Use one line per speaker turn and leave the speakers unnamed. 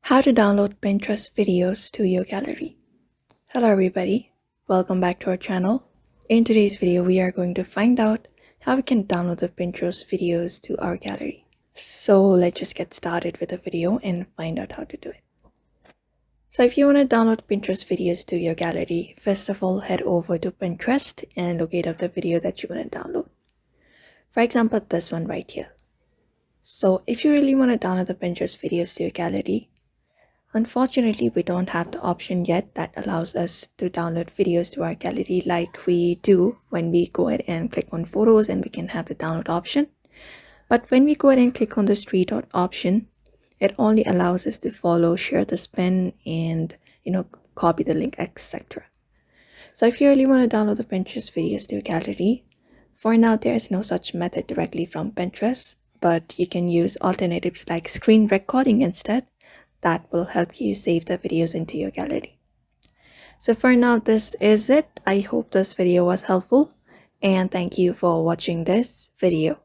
How to download Pinterest videos to your gallery. Hello everybody, welcome back to our channel. In today's video, we are going to find out how we can download the Pinterest videos to our gallery. So let's just get started with the video and find out how to do it. So if you want to download Pinterest videos to your gallery, first of all, head over to Pinterest and locate up the video that you want to download. For example, this one right here. So if you really want to download the Pinterest videos to your gallery, unfortunately, we don't have the option yet that allows us to download videos to our gallery like we do when we go ahead and click on photos and we can have the download option. But when we go ahead and click on the three dot option, it only allows us to follow, share the pin, and copy the link, etc. So if you really want to download the Pinterest videos to your gallery, for now there is no such method directly from Pinterest, but you can use alternatives like screen recording instead. That will help you save the videos into your gallery. So for now, this is it. I hope this video was helpful and thank you for watching this video.